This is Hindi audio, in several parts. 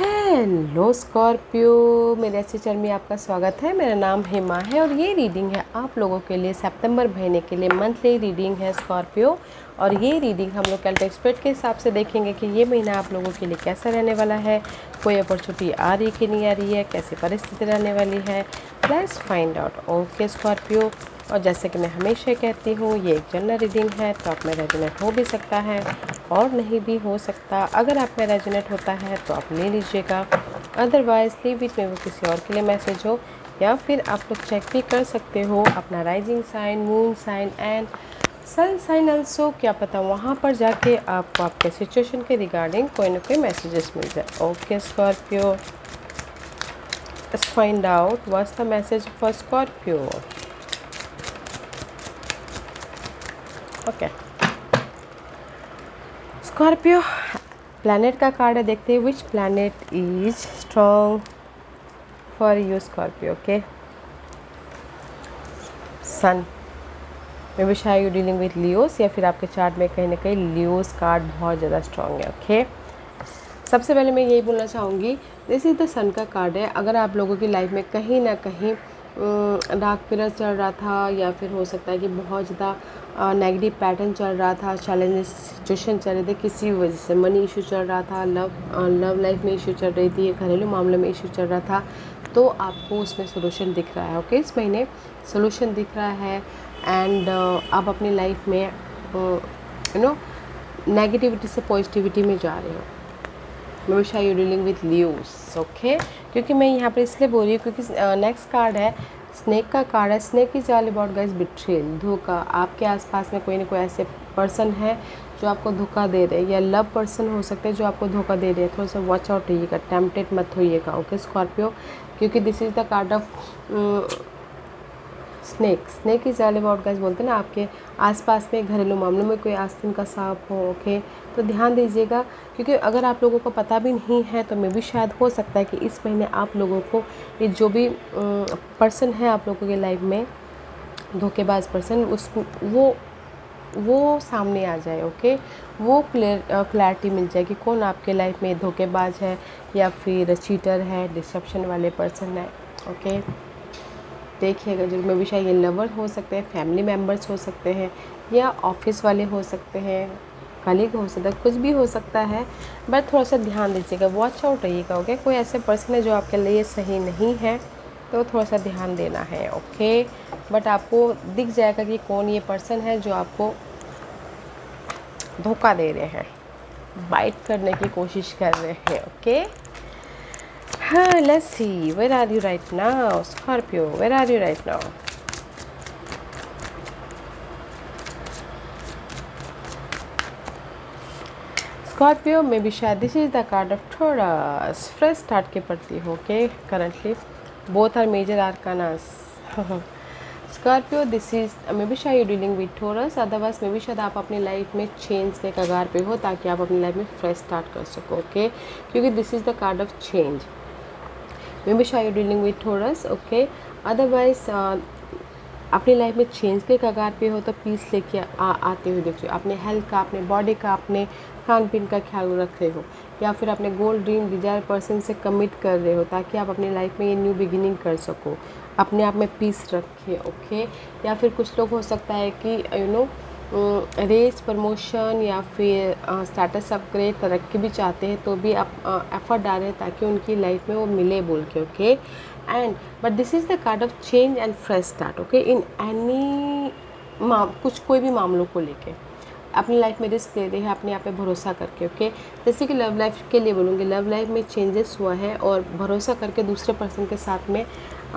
हेलो स्कॉर्पियो, मेरे ऐसे चैनल में आपका स्वागत है। मेरा नाम हेमा है और ये रीडिंग है आप लोगों के लिए सितंबर महीने के लिए मंथली रीडिंग है स्कॉर्पियो। और ये रीडिंग हम लोग कैलेंडर एक्सपर्ट के हिसाब से देखेंगे कि ये महीना आप लोगों के लिए कैसा रहने वाला है, कोई अपॉर्चुनिटी आ रही कि नहीं आ रही है, कैसी परिस्थिति रहने वाली है। Let's find out. Okay Scorpio, और जैसे कि मैं हमेशा कहती हूँ ये एक जनरल रीडिंग है, तो आप में रेजोनेट हो भी सकता है और नहीं भी हो सकता। अगर आप में रेजोनेट होता है तो आप ले लीजिएगा, अदरवाइज लीव इट में वो किसी और के लिए मैसेज हो, या फिर आप लोग चेक भी कर सकते हो अपना rising sign, moon sign and sun sign also. क्या पता वहाँ पर जाके आपको आपके सिचुएशन के रिगार्डिंग कोई ना कोई मैसेजेस मिल जाए। Okay Scorpio, let's find out what's the message for Scorpio. Okay Scorpio, planet का कार्ड है, देखते हैं which planet is strong for you Scorpio. Okay, sun, may be शायद यू डीलिंग विथ लियोस, या फिर आपके चार्ट में कहीं ना कहीं लियोस कार्ड बहुत ज़्यादा स्ट्रॉन्ग है। ओके, सबसे पहले मैं यही बोलना चाहूँगी, दिस इज़ द सन का कार्ड है। अगर आप लोगों की लाइफ में कहीं ना कहीं डार्क पीरियड चल रहा था, या फिर हो सकता है कि बहुत ज़्यादा नेगेटिव पैटर्न चल रहा था, चैलेंजेस सिचुएशन चल रहे थे, किसी वजह से मनी इशू चल रहा था, लव लाइफ में इशू चल रही थी, घरेलू मामले में इशू चल रहा था, तो आपको उसमें सोल्यूशन दिख रहा है। ओके, इस महीने सोल्यूशन दिख रहा है एंड आप अपनी लाइफ में नेगेटिविटी से पॉजिटिविटी में जा रहे हो। हमेशा you dealing with Leos. Okay, क्योंकि मैं यहाँ पर इसलिए बोल रही हूँ क्योंकि नेक्स्ट कार्ड है स्नेक का कार्ड है। Snake is all about guys betrayal, धोखा। आपके आसपास में कोई ना कोई ऐसे पर्सन है जो आपको धोखा दे रहे हैं, या लव पर्सन हो सकते हैं जो आपको धोखा दे रहे हैं। थोड़ा सा वॉच आउट रहिएगा, टेम्पटेड मत होइएगा। ओके स्कॉर्पियो, क्योंकि this is the card of snake. Snake is all about guys, बोलते हैं ना आपके आसपास में घरेलू मामलों में कोई आस्तीन का सांप हो। ओके, तो ध्यान दीजिएगा, क्योंकि अगर आप लोगों को पता भी नहीं है तो मैं भी शायद हो सकता है कि इस महीने आप लोगों को ये जो भी पर्सन है आप लोगों के लाइफ में, धोखेबाज पर्सन, उस वो सामने आ जाए। ओके, वो क्लैरिटी मिल जाए कि कौन आपके लाइफ में धोखेबाज है, या फिर चीटर है, डिसेप्शन वाले पर्सन है। ओके, देखिएगा जरूर। मैं भी शायद ये लवर हो सकते हैं, फैमिली मेम्बर्स हो सकते हैं, या ऑफिस वाले हो सकते हैं, कलीग हो सकता है, कुछ भी हो सकता है, बट थोड़ा सा ध्यान दीजिएगा, वॉच आउट रहिएगा। ओके, कोई ऐसे पर्सन है जो आपके लिए सही नहीं है, तो थोड़ा सा ध्यान देना है। ओके, बट आपको दिख जाएगा कि कौन ये पर्सन है जो आपको धोखा दे रहे हैं, बाइट करने की कोशिश कर रहे हैं। Okay, let's see, where are you right now Scorpio, where are you right now? Scorpio, maybe शायद this is the card of Taurus, fresh start के प्रति हो। okay, currently both are major arcanas. Scorpio, this is maybe शायद you dealing with Taurus, otherwise maybe शायद आप अपनी लाइफ में चेंज के कगार पे हो, ताकि आप अपनी लाइफ में फ्रेश स्टार्ट कर सको। ओके, क्योंकि this is the card of change. May be शायद डीलिंग विथ थोरस। ओके, अदरवाइज अपनी लाइफ में चेंज के कगार पे हो तो पीस लेके आते हुए देखिए। अपने हेल्थ का, अपने बॉडी का, अपने खान पीन का ख्याल रख रहे हो, या फिर अपने गोल ड्रीम डिजायर पर्सन से कमिट कर रहे हो, ताकि आप अपनी लाइफ में ये न्यू बिगिनिंग कर सको, अपने आप में पीस रखे। ओके, या फिर कुछ लोग हो सकता है कि रेस, प्रमोशन, या फिर स्टेटस अपग्रेड, तरक्की भी चाहते हैं, तो भी आप एफर्ट डाल रहे हैं ताकि उनकी लाइफ में वो मिले बोल के। Okay, and but this is the card of change and fresh start. Okay, in any कुछ कोई भी मामलों को लेके अपनी लाइफ में रिस्क ले रहे हैं, अपने आप पे भरोसा करके। ओके, जैसे कि लव लाइफ के लिए बोलूँगी, लव लाइफ में चेंजेस हुआ है और भरोसा करके दूसरे पर्सन के साथ में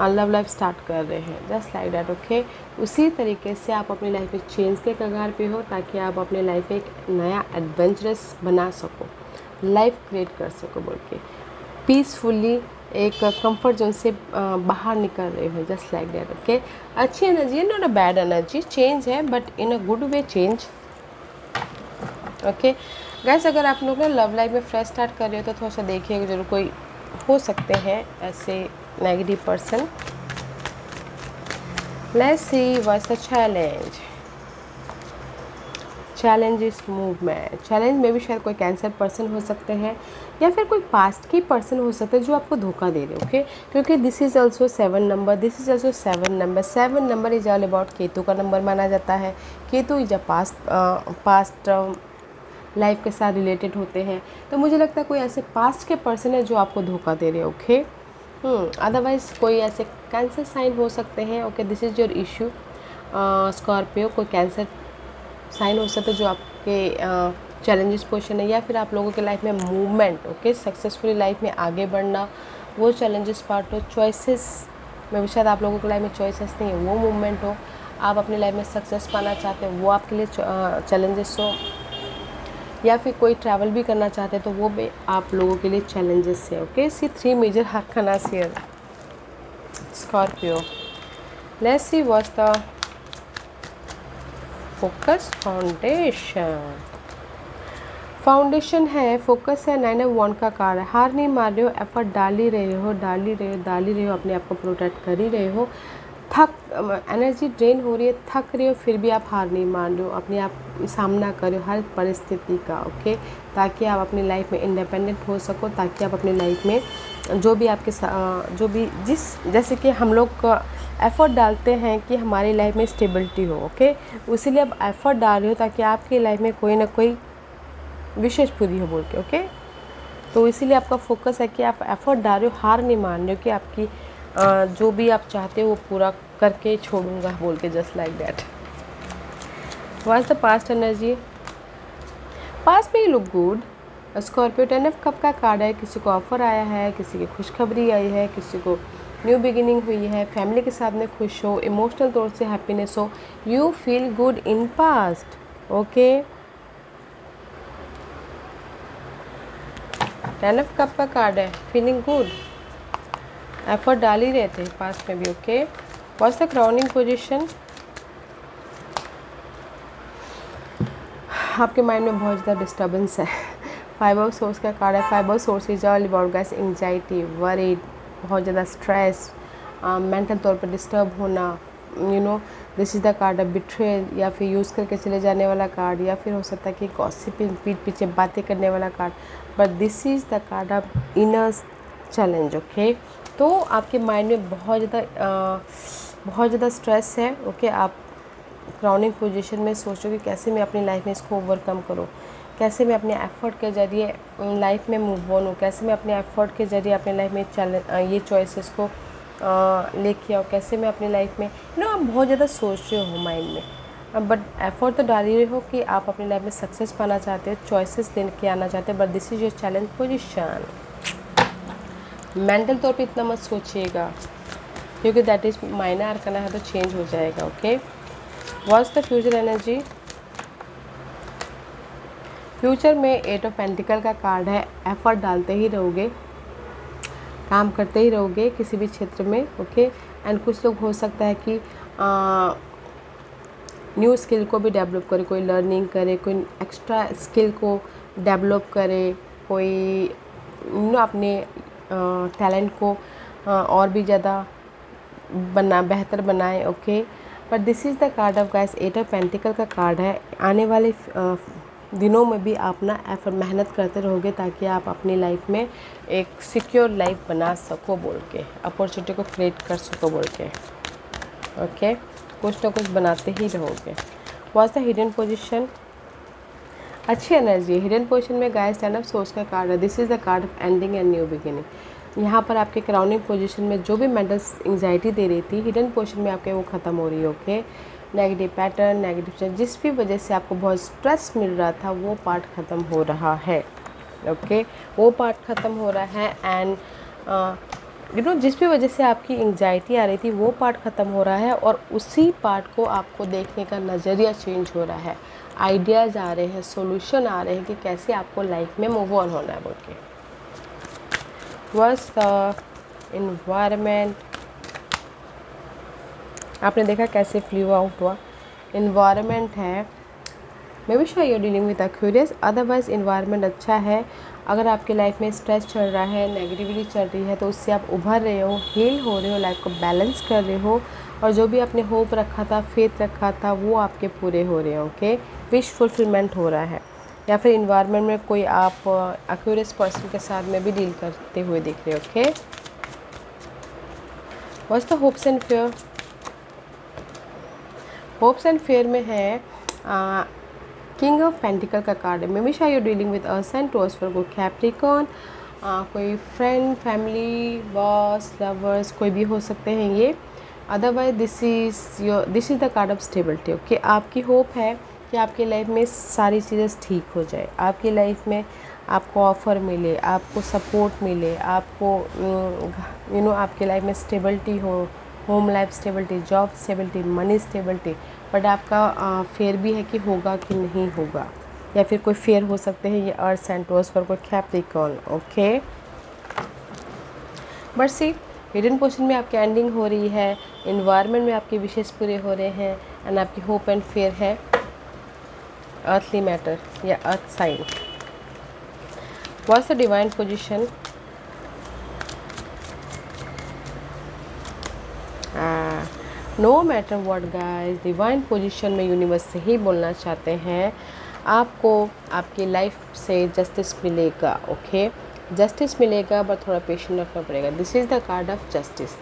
लव लाइफ स्टार्ट कर रहे हैं, जस्ट लाइक दैट। ओके, उसी तरीके से आप अपनी लाइफ में चेंज के कगार पे हो, ताकि आप अपने लाइफ में एक नया एडवेंचरस बना सको, लाइफ क्रिएट कर सको बोल के, पीसफुली एक कंफर्ट जोन से बाहर निकल रहे हो, जस्ट लाइक दैट। ओके, अच्छी एनर्जी है, not a bad energy, change है but in a good way change. Okay guys, अगर आप लोग ना लव लाइफ में फ्रेश स्टार्ट कर रहे हो तो थोड़ा सा देखिएगा जरूर, कोई हो सकते हैं ऐसे negative person. Let's see what's the challenge. Challenges movement, challenge में भी शायद कोई कैंसर पर्सन हो सकते हैं या फिर कोई पास्ट की पर्सन हो सकते हैं जो आपको धोखा दे रहे, ओके। क्योंकि this is also 7 number, this is also 7 number. 7 number is all about Ketu का नंबर माना जाता है। Ketu is a past life के साथ रिलेटेड होते हैं। तो मुझे लगता है कोई ऐसे पास्ट के पर्सन है जो आपको धोखा दे रहे हैं, ओके। अदरवाइज़ कोई ऐसे कैंसर साइन हो सकते हैं, okay. This is your issue Scorpio. कोई कैंसर साइन हो सकता है जो आपके चैलेंजेस पोजीशन है, या फिर आप लोगों के लाइफ में मूवमेंट, ओके, सक्सेसफुली लाइफ में आगे बढ़ना, वो चैलेंजेस पार्ट हो। चॉइसेस में भी शायद आप लोगों के लाइफ में चॉइसेस नहीं है, वो मूवमेंट हो। आप अपनी लाइफ में सक्सेस पाना चाहते हैं, वो आपके लिए चैलेंजेस हो। या फिर कोई ट्रैवल भी करना चाहते हैं तो वो भी आप लोगों के लिए चैलेंजेस है, okay. See 3 major arcanas here, Scorpio. Let's see what's the focus foundation है, फोकस है, 9 of Wands का कार्ड है। हार नहीं मार रहे हो, एफर्ट डाल ही रहे हो, अपने आप को प्रोटेक्ट कर ही रहे हो। एनर्जी ड्रेन हो रही है, थक रहे हो, फिर भी आप हार नहीं मान रहे हो, अपने आप सामना करो हर परिस्थिति का, ओके। ताकि आप अपनी लाइफ में इंडिपेंडेंट हो सको, ताकि आप अपनी लाइफ में जो भी आपके जो भी जैसे कि हम लोग एफ़र्ट डालते हैं कि हमारी लाइफ में स्टेबिलिटी हो, ओके। इसीलिए आप एफ़र्ट डाल रहे हो ताकि आपकी लाइफ में कोई ना कोई विशेष पूरी हो बोल के, ओके। तो इसीलिए आपका फोकस है कि आप एफ़र्ट डाल रहे हो, हार नहीं मान रहे हो कि आपकी जो भी आप चाहते हो वो पूरा करके छोड़ूंगा बोल के, just like that. What's the past energy? Past में you look good Scorpio. 10 of cup का कार्ड है। किसी को ऑफर आया है, किसी की खुशखबरी आई है, किसी को न्यू बिगिनिंग हुई है, फैमिली के साथ में खुश हो, इमोशनल तौर से हैप्पीनेस हो, you feel good in past, okay. 10 of cup का कार्ड है, फीलिंग गुड, एफर्ट डाल ही रहे थे पास्ट में भी, okay. What's the crowning position? आपके माइंड में बहुत ज़्यादा डिस्टर्बेंस है। 5 of Swords का कार्ड है। 5 of Swords is all about guys anxiety, worried, बहुत ज़्यादा स्ट्रेस, मेंटल तौर पर डिस्टर्ब होना, you know. This is the card of betrayal, या फिर यूज़ करके चले जाने वाला कार्ड, या फिर हो सकता है कि गॉसिपिंग, पीठ पीछे बातें करने वाला card. But this is the card of inner challenge, okay. तो आपके माइंड में बहुत ज़्यादा स्ट्रेस है, ओके। आप क्राउनिंग पोजीशन में सोचो कि कैसे मैं अपनी लाइफ में इसको ओवरकम करूँ, कैसे मैं अपने एफ़र्ट के ज़रिए लाइफ में मूव ऑन हूँ, कैसे मैं अपने एफ़र्ट के ज़रिए अपनी लाइफ में ये चॉइसेस को लेके आओ, कैसे मैं अपनी लाइफ में आप बहुत ज़्यादा सोच रहे हो माइंड में। बट एफ़र्ट तो डाल ही रहे हो कि आप अपनी लाइफ में सक्सेस पाना चाहते हो, चॉइसेस लेके आना चाहते हो। But this is your challenge position. Mental तौर पे इतना मत सोचिएगा, क्योंकि दैट इज़ माइनर आर्काना है, तो चेंज हो जाएगा, okay. What's the future energy? Future में 8 of पेंटिकल का कार्ड है। एफर्ट डालते ही रहोगे, काम करते ही रहोगे किसी भी क्षेत्र में, ओके। एंड कुछ लोग हो सकता है कि न्यू स्किल को भी डेवलप करे, कोई लर्निंग करे, कोई एक्स्ट्रा स्किल को डेवलप करे, कोई अपने टैलेंट को और भी ज़्यादा बेहतर बनाए, okay. But this is the card of guys 8 of pentacle का कार्ड है। आने वाले दिनों में भी आप ना एफर्ट मेहनत करते रहोगे ताकि आप अपनी लाइफ में एक सिक्योर लाइफ बना सको बोल के, अपॉर्चुनिटी को क्रिएट कर सको बोल के, ओके। कुछ ना कुछ बनाते ही रहोगे। What's the hidden position? अच्छी एनर्जी। हिडन पोजीशन में गाइस 10 of Swords का कार्ड है। This is the card of ending and new beginning. यहाँ पर आपके क्राउनिंग पोजीशन में जो भी मेंटल एंग्जाइटी दे रही थी, हिडन पोजीशन में आपके वो ख़त्म हो रही है, ओके। नेगेटिव पैटर्न, नेगेटिव जिस भी वजह से आपको बहुत स्ट्रेस मिल रहा था, वो पार्ट ख़त्म हो रहा है, ओके। वो पार्ट ख़त्म हो रहा है। एंड जिस भी वजह से आपकी एंग्जाइटी आ रही थी, वो पार्ट ख़त्म हो रहा है, और उसी पार्ट को आपको देखने का नज़रिया चेंज हो रहा है। आइडियाज़ आ रहे हैं, सॉल्यूशन आ रहे हैं कि कैसे आपको लाइफ में मूव ऑन होना है बोल के। What's the environment? आपने देखा कैसे फ्लू आउट हुआ। इन्वायरमेंट है, may be sure you dealing with Aquarius, otherwise environment अच्छा है। अगर आपके लाइफ में स्ट्रेस चल रहा है, नेगेटिविटी चल रही है, तो उससे आप उभर रहे हो, हील हो रहे हो, लाइफ को बैलेंस कर रहे हो, और जो भी आपने होप रखा था, फेथ रखा था, वो आपके पूरे हो रहे हैं। ओके, विश फुलफिलमेंट हो रहा है। या फिर इन्वायरमेंट में कोई आप एक्यूरियस पर्सन के साथ में भी डील करते हुए दिख रहे हो। Okay, what's the hopes and fear? Hopes and fear में है किंग ऑफ पेंटिकल का कार्ड है। मे बी शायद you dealing with a son, Taurus for कोई कैप्रिकॉर्न, कोई फ्रेंड, फैमिली, बॉस, लवर्स, कोई भी हो सकते हैं ये। Otherwise this is the card of stability. Okay, आपकी होप है कि आपकी लाइफ में सारी चीज़ें ठीक हो जाए, आपकी लाइफ में आपको ऑफ़र मिले, आपको सपोर्ट मिले, आपको आपकी लाइफ में स्टेबिलिटी हो, home life stability, job stability, money stability. But आपका फेयर भी है कि होगा कि नहीं होगा, या फिर कोई फेयर हो सकते हैं ये अर्थ सेंटोस फॉर कोई Capricorn. Okay, but see hidden portion में आपकी एंडिंग हो रही है, इन्वायरमेंट में आपके विशेष पूरे हो रहे हैं, एंड आपकी होप एंड फेयर है अर्थली मैटर या earth sign. What's the divine position? No matter what guys, divine position में यूनिवर्स से ही बोलना चाहते हैं आपको आपकी लाइफ से जस्टिस मिलेगा। ओके, जस्टिस मिलेगा, बट थोड़ा पेशेंट रखना पड़ेगा। This is the card of justice.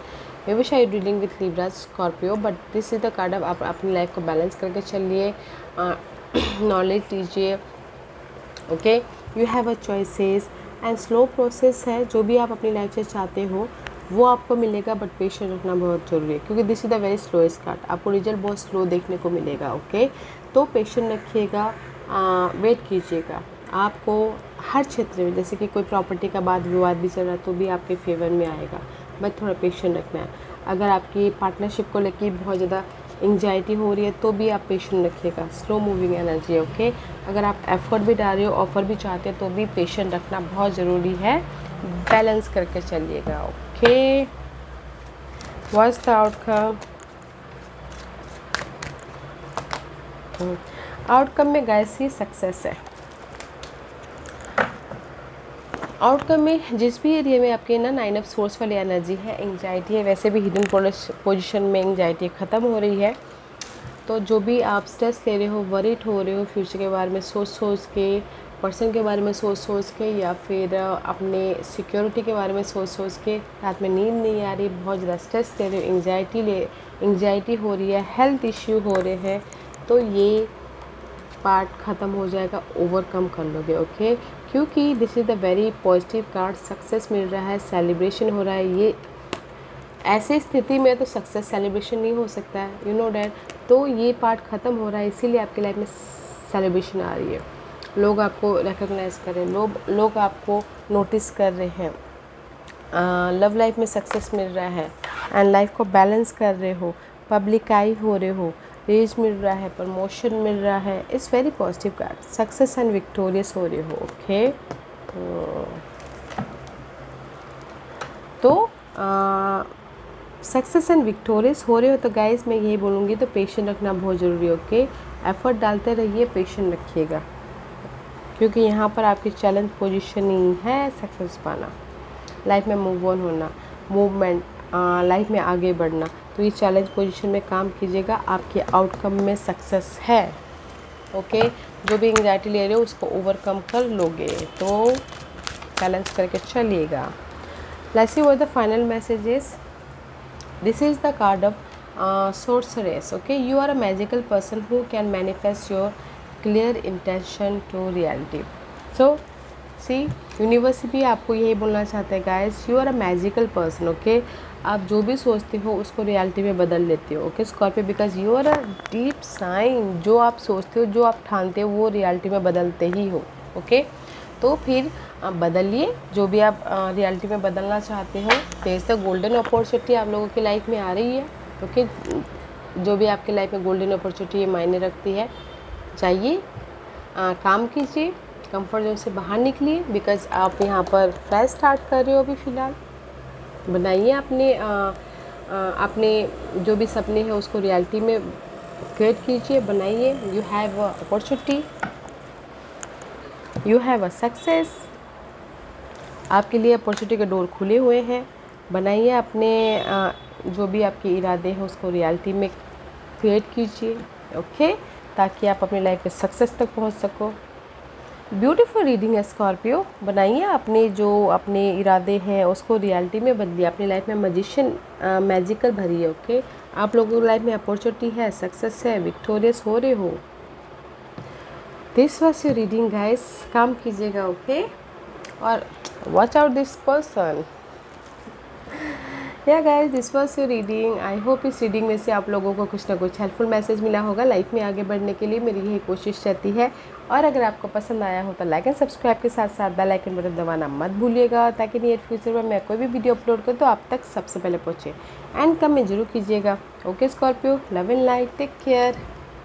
May be शायद dealing with Libra, Scorpio, but this is the card of आप अपनी लाइफ को बैलेंस करके चलिए, नॉलेज लीजिए। Okay, you have a choices and slow process है। जो भी आप अपनी लाइफ से चाहते हो वो आपको मिलेगा, बट पेशेंट रखना बहुत ज़रूरी है, क्योंकि this is the very slowest card. आपको रिजल्ट बहुत स्लो देखने को मिलेगा। ओके, तो पेशेंट रखिएगा, वेट कीजिएगा। आपको हर क्षेत्र में, जैसे कि कोई प्रॉपर्टी का वाद विवाद भी चल रहा है तो भी आपके फेवर में आएगा, बट थोड़ा पेशेंट रखना है। अगर आपकी पार्टनरशिप को लेकर बहुत ज़्यादा एंग्जाइटी हो रही है तो भी आप पेशेंट रखिएगा, स्लो मूविंग एनर्जी। ओके, अगर आप एफर्ट भी डाल रहे हो, ऑफर भी चाहते हो, तो भी पेशेंट रखना बहुत ज़रूरी है, बैलेंस करके चलिएगा। Okay, what's the outcome? Outcome में गाइस ही सक्सेस है। आउटकम में जिस भी एरिया में आपके ना 9 ऑफ सोर्स वाली एनर्जी है, एंग्जाइटी है, वैसे भी हिडन पोजीशन में एंग्जाइटी ख़त्म हो रही है। तो जो भी आप स्ट्रेस ले रहे हो, वरीड हो रहे हो, फ्यूचर के बारे में सोच के, पर्सन के बारे में सोच के, या फिर अपने सिक्योरिटी के बारे में सोच के रात में नींद नहीं आ रही, बहुत ज़्यादा स्ट्रेस ले रहे हो, एंग्जाइटी हो रही है, हेल्थ इश्यू हो रहे हैं, तो ये पार्ट ख़त्म हो जाएगा, ओवरकम कर लोगे। ओके, क्योंकि this is the very positive card, success मिल रहा है, सेलिब्रेशन हो रहा है। ये ऐसे स्थिति में तो सक्सेस सेलिब्रेशन नहीं हो सकता है, यू नो डैट। तो ये पार्ट ख़त्म हो रहा है, इसीलिए आपकी लाइफ में सेलिब्रेशन आ रही है। लोग आपको रिकॉग्नाइज कर रहे हैं, लोग आपको नोटिस कर रहे हैं, लव लाइफ में सक्सेस मिल रहा है, एंड लाइफ को बैलेंस कर रहे हो, पब्लिकाई हो रहे हो, रेज मिल रहा है, प्रमोशन मिल रहा है। It's very positive card, success and victorious हो रहे हो। ओके, तो सक्सेस एंड विक्टोरियस हो रहे हो तो गाइस मैं यही बोलूँगी, तो पेशेंट रखना बहुत ज़रूरी है। ओके, एफर्ट डालते रहिए, पेशेंट रखिएगा, क्योंकि यहाँ पर आपकी चैलेंज पोजीशन ही है सक्सेस पाना, लाइफ में मूव ऑन होना, मूवमेंट, लाइफ में आगे बढ़ना। तो ये चैलेंज पोजीशन में काम कीजिएगा, आपके आउटकम में सक्सेस है। ओके, जो भी एंग्जाइटी ले रहे हो उसको ओवरकम कर लोगे, तो बैलेंस करके चलिएगा। Let's see what the final message is. This is the card of sorceress. Okay, you are a magical person who can manifest your clear intention to reality. So, see, universe भी आपको यही बोलना चाहता है guys, you are a magical person. Okay, आप जो भी सोचते हो उसको रियलिटी में बदल लेते हो। Okay Scorpio, because you are a deep sign, जो आप सोचते हो, जो आप ठानते हो, वो रियलिटी में बदलते ही हो। ओके, तो फिर बदलिए, जो भी आप रियलिटी में बदलना चाहते हो। देयर द गोल्डन अपॉर्चुनिटी आप लोगों की लाइफ में आ रही है। ओके, जो भी आपकी लाइफ में गोल्डन अपॉर्चुनिटी मायने रखती है, जाइए, काम कीजिए, कंफर्ट जोन से बाहर निकलिए, बिकॉज आप यहाँ पर फ्रेश स्टार्ट कर रहे हो अभी फ़िलहाल। बनाइए अपने जो भी सपने हैं उसको रियलिटी में क्रिएट कीजिए, बनाइए। You have a opportunity, you have a success, आपके लिए अपॉर्चुनिटी के डोर खुले हुए हैं। बनाइए अपने जो भी आपके इरादे हैं उसको रियलिटी में क्रिएट कीजिए, ओके, ताकि आप अपनी लाइफ में सक्सेस तक पहुंच सको। ब्यूटीफुल रीडिंग है स्कॉर्पियो। बनाइए अपने जो अपने इरादे हैं उसको रियलिटी में बदलिए। अपनी लाइफ में मैजिशियन मैजिकल भरिए, ओके। आप लोगों की लाइफ में अपॉर्चुनिटी है, सक्सेस है, विक्टोरियस हो रहे हो। This was your reading guys, काम कीजिएगा, ओके। और वॉच आउट दिस पर्सन। या guys, this was your reading. I hope इस रीडिंग में से आप लोगों को कुछ ना कुछ हेल्पफुल मैसेज मिला होगा। लाइफ में आगे बढ़ने के लिए मेरी यही कोशिश रहती है। और अगर आपको पसंद आया हो तो लाइक एंड सब्सक्राइब के साथ साथ बेल आइकन बटन दबाना मत भूलिएगा, ताकि नियर फ्यूचर में मैं कोई भी वीडियो अपलोड करूँ तो आप तक सबसे पहले पहुँचे। एंड कमेंट जरूर कीजिएगा। Okay Scorpio, love and light, take care.